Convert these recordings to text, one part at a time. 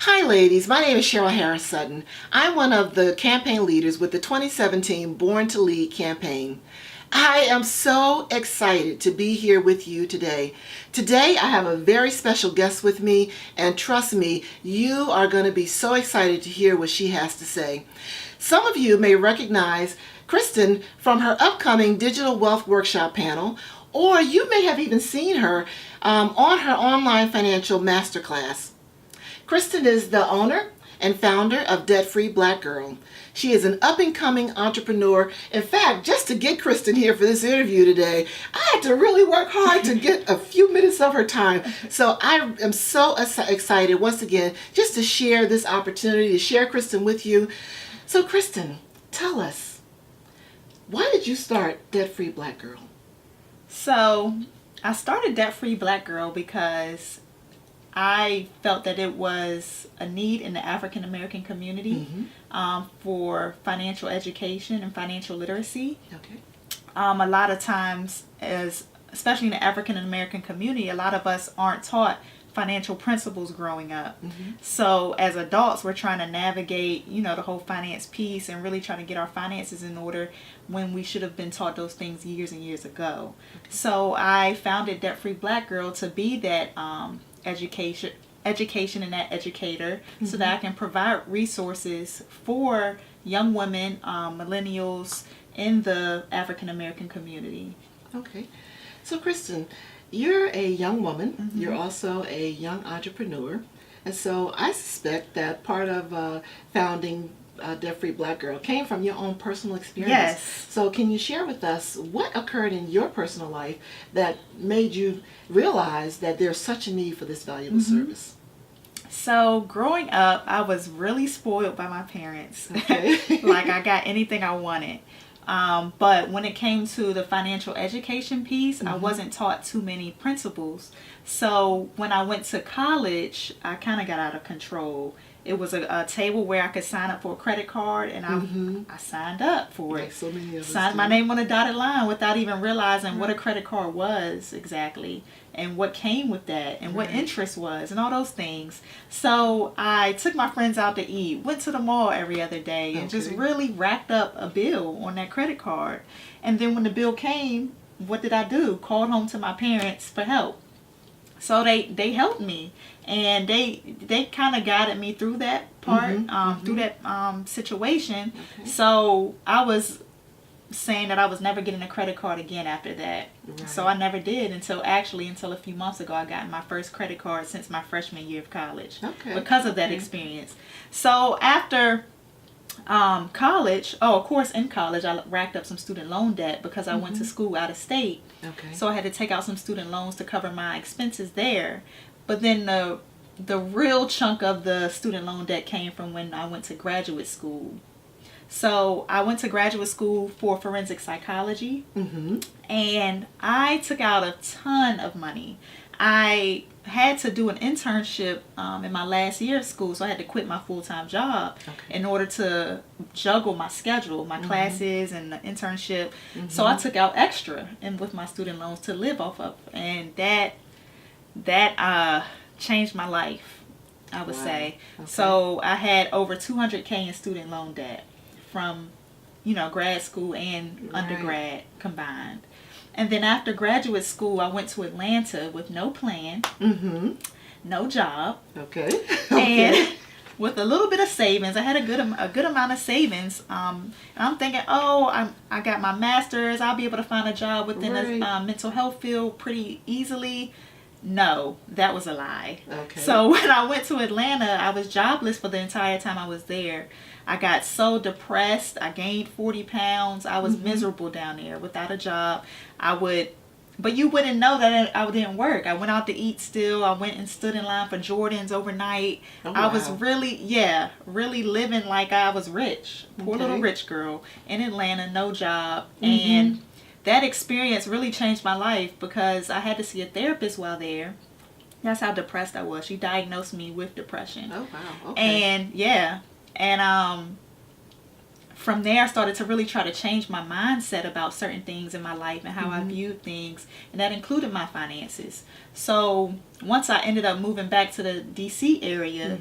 Hi ladies, my name is Cheryl Harris Sutton. I'm one of the campaign leaders with the 2017 Born to Lead campaign. I am so excited to be here with you today. Today I have a very special guest with me, and trust me, you are going to be so excited to hear what she has to say. Some of you may recognize Kristen from her upcoming Digital Wealth Workshop panel, or you may have even seen her on her online financial masterclass. Kristen is the owner and founder of Debt Free Black Girl. She is an up-and-coming entrepreneur. In fact, just to get Kristen here for this interview today, I had to really work hard to get a few minutes of her time. So I am so excited once again just to share this opportunity to share Kristen with you. So Kristen, tell us, why did you start Debt Free Black Girl? So I started Debt Free Black Girl because I felt that it was a need in the African American community for financial education and financial literacy. Okay. A lot of times, especially in the African American community, a lot of us aren't taught financial principles growing up. So as adults, we're trying to navigate, the whole finance piece and really trying to get our finances in order when we should have been taught those things years and years ago. So I founded Debt Free Black Girl to be that education and that educator, so that I can provide resources for young women, millennials in the African American community. Okay. So Kristen, you're a young woman. You're also a young entrepreneur. And so I suspect that part of founding Debt Free Black Girl came from your own personal experience. Yes. So can you share with us what occurred in your personal life that made you realize that there's such a need for this valuable service? So growing up, I was really spoiled by my parents. Okay. Like I got anything I wanted. But when it came to the financial education piece, I wasn't taught too many principles. So when I went to college, I kind of got out of control. It was a table where I could sign up for a credit card, and I signed up for it. Like so many of us Signed do. my name on a dotted line without even realizing what a credit card was exactly, and what came with that, and what interest was, and all those things. So I took my friends out to eat, went to the mall every other day, and just really racked up a bill on that credit card. And then when the bill came, what did I do? Called home to my parents for help. So they helped me, and they kind of guided me through that part, through that situation. So I was saying that I was never getting a credit card again after that. So I never did until a few months ago. I got my first credit card since my freshman year of college because of that experience. So after college, of course in college I racked up some student loan debt because I went to school out of state. So I had to take out some student loans to cover my expenses there. But then the real chunk of the student loan debt came from when I went to graduate school. So I went to graduate school for forensic psychology, and I took out a ton of money. I had to do an internship in my last year of school, so I had to quit my full-time job in order to juggle my schedule, my classes and the internship. So I took out extra and with my student loans to live off of, and that changed my life, I would say. So I had over $200K in student loan debt from grad school and undergrad combined. And then after graduate school, I went to Atlanta with no plan, no job, and with a little bit of savings. I had a good amount of savings. And I'm thinking, I got my master's. I'll be able to find a job within the mental health field pretty easily. No, that was a lie. So when I went to Atlanta, I was jobless for the entire time I was there. I got so depressed. I gained 40 pounds. I was miserable down there without a job. But you wouldn't know that I didn't work. I went out to eat still. I went and stood in line for Jordans overnight. I was really living like I was rich. Poor little rich girl in Atlanta, no job. And that experience really changed my life because I had to see a therapist while there. That's how depressed I was. She diagnosed me with depression. Oh, wow. And from there, I started to really try to change my mindset about certain things in my life and how I viewed things, and that included my finances. So once I ended up moving back to the DC area,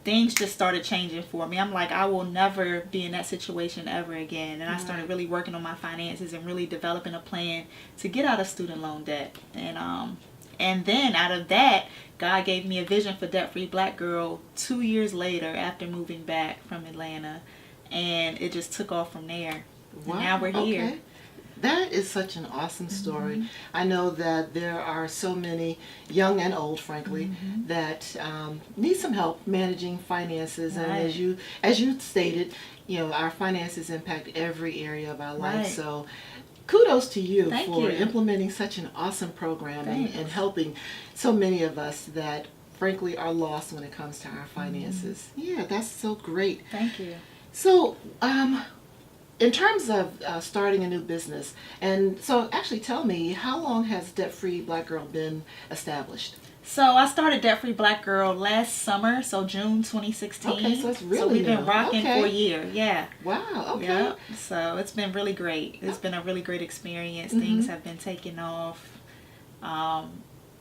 things just started changing for me. I'm like, I will never be in that situation ever again. And I started really working on my finances and really developing a plan to get out of student loan debt. And then out of that, God gave me a vision for Debt Free Black Girl 2 years later after moving back from Atlanta. And it just took off from there. Wow. And now we're here. Okay. That is such an awesome story. I know that there are so many, young and old, frankly, that need some help managing finances. And Right. as you stated, our finances impact every area of our life. Right. So kudos to you Thank for you. implementing such an awesome program and Thanks. helping so many of us that frankly are lost when it comes to our finances. Yeah, that's so great. Thank you. So, in terms of starting a new business, and so actually tell me, how long has Debt Free Black Girl been established? So I started Debt Free Black Girl last summer, so June 2016. Okay, so it's really So we've been new. rocking Okay. for a year. Yeah. Wow, okay. Yep. So it's been really great. It's been a really great experience. Things have been taking off.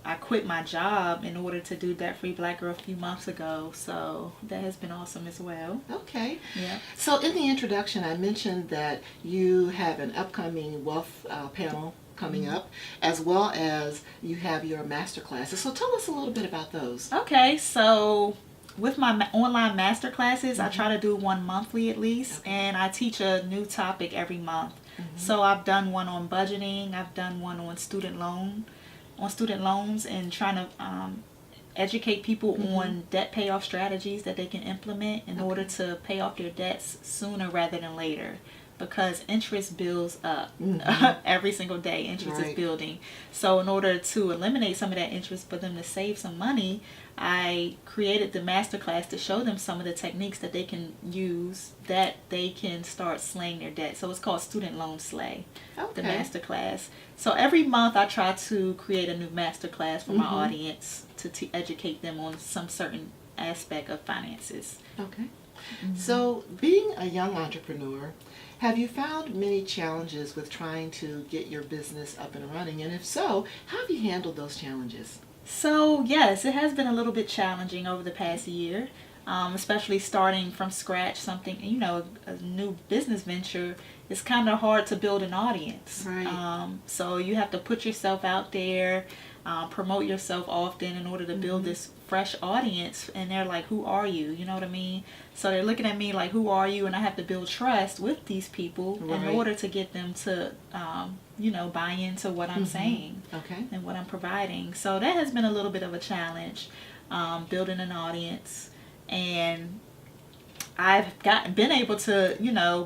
I quit my job in order to do Debt Free Black Girl a few months ago. So that has been awesome as well. Okay. Yeah. So in the introduction, I mentioned that you have an upcoming wealth panel coming up, as well as you have your master classes. So tell us a little bit about those. Okay, so with my online master classes, I try to do one monthly at least, and I teach a new topic every month. So I've done one on budgeting, I've done one on student loans, and trying to educate people on debt payoff strategies that they can implement in order to pay off their debts sooner rather than later. Because interest builds up every single day. Interest is Right. building. So in order to eliminate some of that interest for them to save some money, I created the masterclass to show them some of the techniques that they can use that they can start slaying their debt. So it's called Student Loan Slay, the Okay. masterclass. So every month I try to create a new masterclass for my audience to educate them on some certain aspect of finances. Okay. So, being a young entrepreneur, have you found many challenges with trying to get your business up and running? And if so, how have you handled those challenges? So yes, it has been a little bit challenging over the past year, especially starting from scratch. Something, a new business venture. It's kind of hard to build an audience. Right. So you have to put yourself out there, promote yourself often in order to build this fresh audience. And they're like, "Who are you?" You know what I mean? So they're looking at me like, "Who are you?" And I have to build trust with these people in Right. order to get them to, buy into what I'm saying Okay. and what I'm providing. So that has been a little bit of a challenge, building an audience, and I've been able to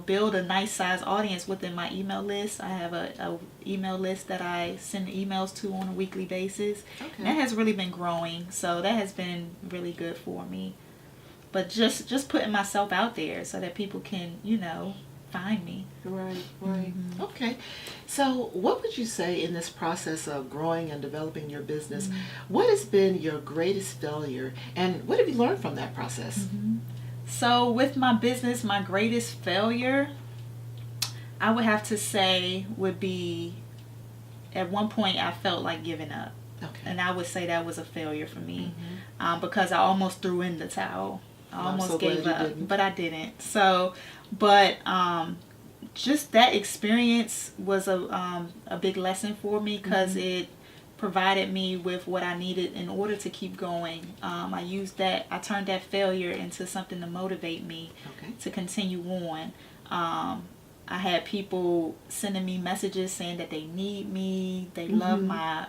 build a nice size audience within my email list. I have a email list that I send emails to on a weekly basis. Okay. And that has really been growing, so that has been really good for me. But just putting myself out there so that people can find me. Right, right. Okay. So, what would you say in this process of growing and developing your business? What has been your greatest failure, and what have you learned from that process? So with my business, my greatest failure, I would have to say, would be at one point I felt like giving up. Okay. And I would say that was a failure for me, because I almost threw in the towel. I I'm almost so glad gave you up, didn't. but I didn't. So, but just that experience was a big lesson for me, because it provided me with what I needed in order to keep going. I turned that failure into something to motivate me Okay. to continue on. I had people sending me messages saying that they need me, they love my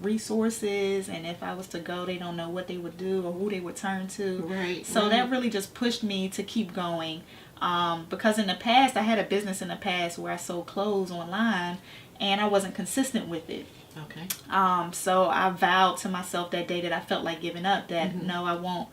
resources, and if I was to go, they don't know what they would do or who they would turn to. Right. So right. that really just pushed me to keep going. Because in the past, I had a business in the past where I sold clothes online, and I wasn't consistent with it. Okay. So I vowed to myself that day that I felt like giving up, that no, I won't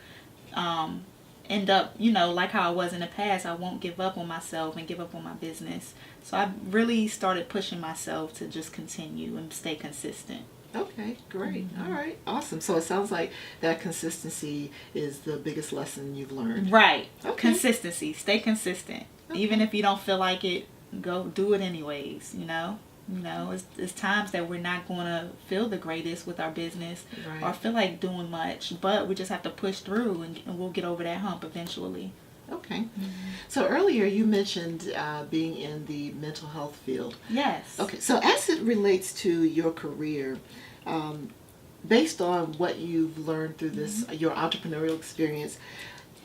end up, like how I was in the past. I won't give up on myself and give up on my business. So I really started pushing myself to just continue and stay consistent. Okay, great. All right, awesome. So it sounds like that consistency is the biggest lesson you've learned. Right. Okay. Consistency. Stay consistent. Okay. Even if you don't feel like it, go do it anyways, You know, it's times that we're not going to feel the greatest with our business or Right. feel like doing much, but we just have to push through and we'll get over that hump eventually. Okay. So earlier you mentioned being in the mental health field. Yes. Okay. So as it relates to your career, um, based on what you've learned through this, your entrepreneurial experience,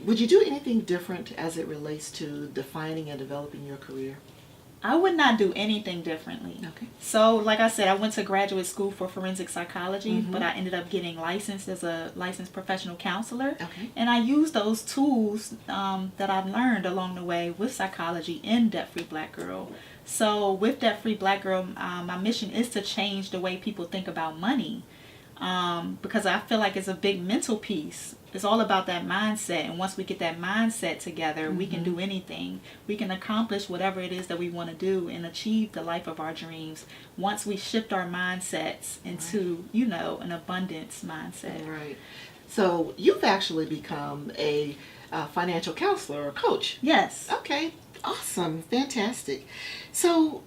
would you do anything different as it relates to defining and developing your career? I would not do anything differently. Okay. So, like I said, I went to graduate school for forensic psychology, Mm-hmm. but I ended up getting licensed as a licensed professional counselor. Okay. And I used those tools that I've learned along the way with psychology in Debt Free Black Girl. So, with Debt Free Black Girl, my mission is to change the way people think about money, because I feel like it's a big mental piece. It's all about that mindset, and once we get that mindset together, we can do anything. We can accomplish whatever it is that we want to do and achieve the life of our dreams once we shift our mindsets into, you know, an abundance mindset. Right. So you've actually become a financial counselor or coach. Yes. Okay. Awesome. Fantastic. So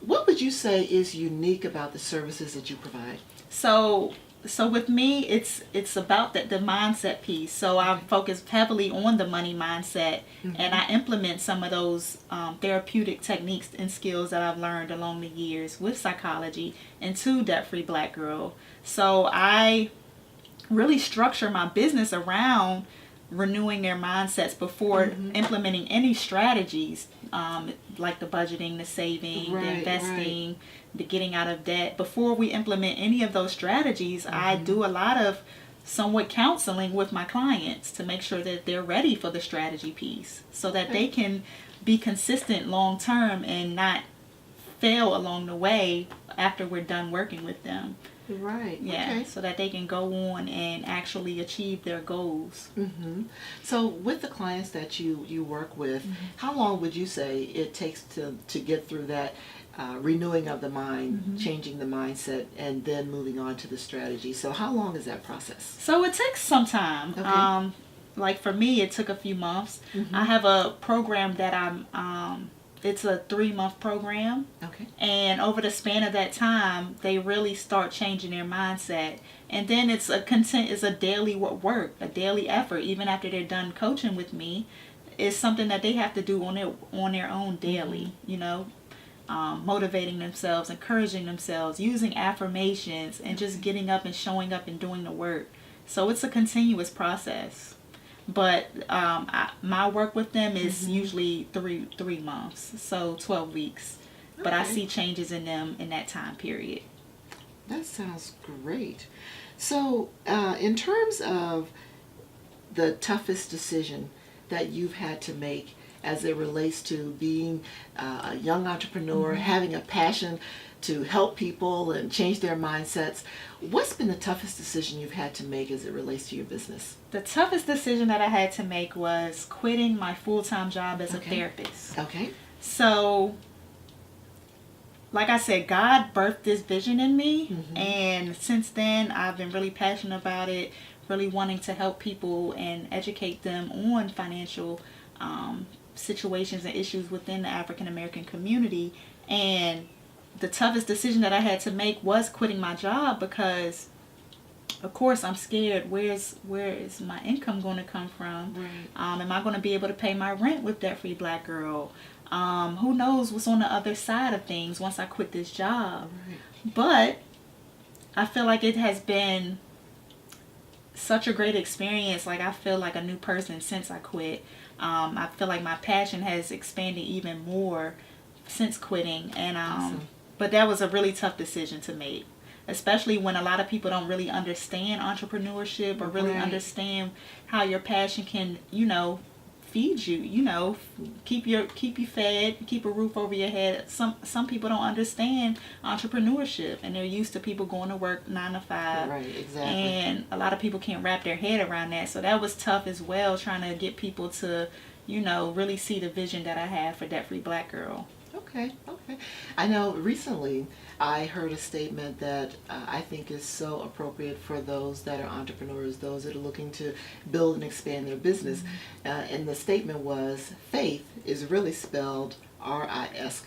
what would you say is unique about the services that you provide? So with me, it's about the mindset piece. So I focus heavily on the money mindset, and I implement some of those therapeutic techniques and skills that I've learned along the years with psychology into Debt Free Black Girl. So I really structure my business around renewing their mindsets before implementing any strategies, like the budgeting, the saving, the Right, investing, the getting out of debt. Before we implement any of those strategies, I do a lot of somewhat counseling with my clients to make sure that they're ready for the strategy piece so that they can be consistent long term and not fail along the way after we're done working with them. Right. Yeah, Okay. so that they can go on and actually achieve their goals. So with the clients that you work with, how long would you say it takes to get through that renewing of the mind, changing the mindset, and then moving on to the strategy? So how long is that process? So it takes some time. Okay. Like for me, it took a few months. I have a program that it's a 3-month program. Okay. And over the span of that time, they really start changing their mindset. And then it's a daily work, a daily effort. Even after they're done coaching with me, it's something that they have to do on their own daily. You know, motivating themselves, encouraging themselves, using affirmations, and just getting up and showing up and doing the work. So it's a continuous process. But my work with them is usually three months, so 12 weeks. But I Okay. see changes in them in that time period. That sounds great. So in terms of the toughest decision that you've had to make as it relates to being a young entrepreneur, having a passion to help people and change their mindsets, what's been the toughest decision you've had to make as it relates to your business? The toughest decision that I had to make was quitting my full-time job as a Okay. therapist. Okay. So, like I said, God birthed this vision in me, and since then I've been really passionate about it, really wanting to help people and educate them on financial situations and issues within the African American community. And the toughest decision that I had to make was quitting my job because, of course, I'm scared. Where is my income going to come from? Right. Am I going to be able to pay my rent with Debt Free Black Girl? Who knows what's on the other side of things once I quit this job? Right. But I feel like it has been such a great experience. Like I feel like a new person since I quit. I feel like my passion has expanded even more since quitting. And Awesome. but that was a really tough decision to make, especially when a lot of people don't really understand entrepreneurship or really Right. understand how your passion can, you know, feed you, you know, keep you fed, keep a roof over your head. Some people don't understand entrepreneurship, and they're used to people going to work 9 to 5. Right, exactly. And a lot of people can't wrap their head around that. So that was tough as well, trying to get people to, you know, really see the vision that I have for Debt Free Black Girl. Okay, okay. I know recently I heard a statement that I think is so appropriate for those that are entrepreneurs, those that are looking to build and expand their business. And the statement was, faith is really spelled Risk.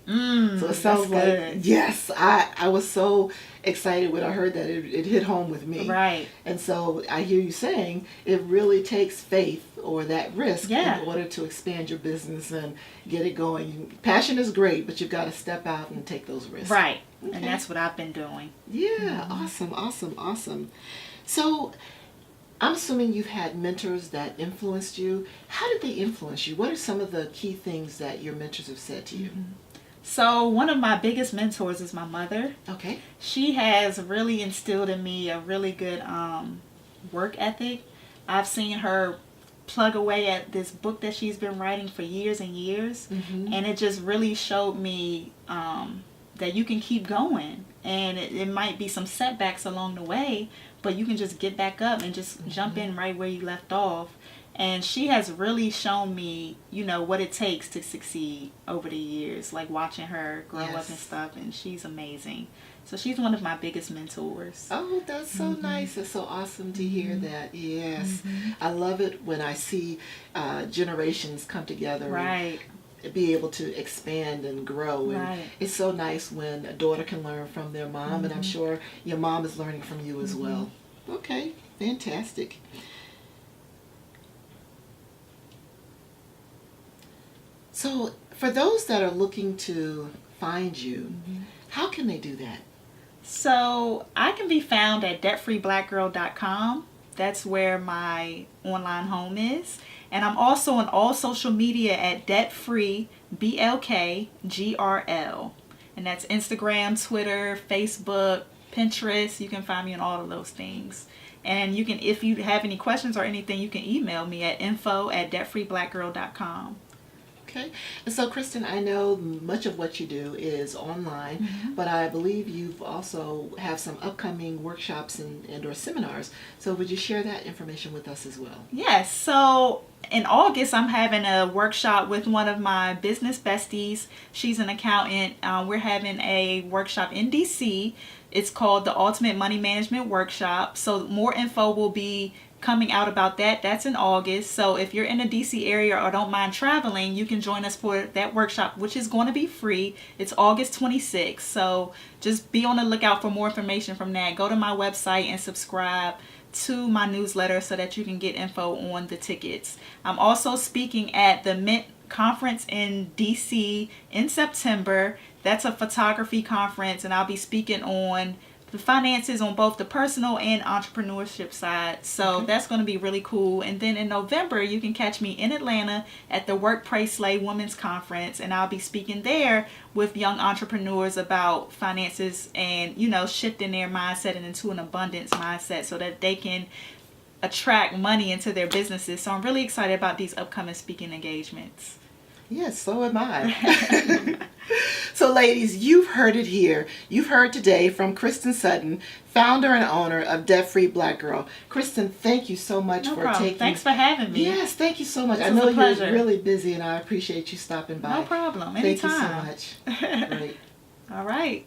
Mm, So it sounds like, good. yes, I was so excited when I heard that. It hit home with me. Right. And so I hear you saying it really takes faith or that risk Yeah. in order to expand your business and get it going. Passion is great, but you've got to step out and take those risks. Right. Okay. And that's what I've been doing. Yeah, awesome. So I'm assuming you've had mentors that influenced you. How did they influence you? What are some of the key things that your mentors have said to you? So one of my biggest mentors is my mother. Okay. She has really instilled in me a really good work ethic. I've seen her plug away at this book that she's been writing for years and years. And it just really showed me that you can keep going. And it might be some setbacks along the way, but you can just get back up and just jump in right where you left off. And she has really shown me, what it takes to succeed over the years, like watching her grow up and stuff, and she's amazing. So she's one of my biggest mentors. Oh, that's so nice. It's so awesome to hear that. Yes. I love it when I see generations come together. Right. And be able to expand and grow. And Right. it's so nice when a daughter can learn from their mom, and I'm sure your mom is learning from you as well. Okay, fantastic. So for those that are looking to find you, how can they do that? So I can be found at debtfreeblackgirl.com. That's where my online home is. And I'm also on all social media at debtfreeblkgrl. And that's Instagram, Twitter, Facebook, Pinterest. You can find me on all of those things. And you can, if you have any questions or anything, you can email me at info@debtfreeblackgirl.com. Okay. And so, Kristen, I know much of what you do is online, but I believe you've also have some upcoming workshops and or seminars. So would you share that information with us as well? Yes. So in August, I'm having a workshop with one of my business besties. She's an accountant. We're having a workshop in DC. It's called the Ultimate Money Management Workshop. So more info will be coming out about that. That's in August. So if you're in the DC area or don't mind traveling, you can join us for that workshop, which is going to be free. It's August 26th. So just be on the lookout for more information from that. Go to my website and subscribe to my newsletter so that you can get info on the tickets. I'm also speaking at the Mint Conference in DC in September. That's a photography conference, and I'll be speaking on the finances on both the personal and entrepreneurship side. So that's going to be really cool. And then in November, you can catch me in Atlanta at the Work, Pray, Slay Women's Conference. And I'll be speaking there with young entrepreneurs about finances and, shifting their mindset into an abundance mindset so that they can attract money into their businesses. So I'm really excited about these upcoming speaking engagements. Yes, so am I. So ladies, you've heard it here. You've heard today from Kristen Sutton, founder and owner of Debt Free Black Girl. Kristen, thank you so much No for problem. taking... Thanks for having me. Yes, thank you so much. This I was know a pleasure. you're really busy, and I appreciate you stopping by. No problem. Thank you so Anytime. much. Great. All right.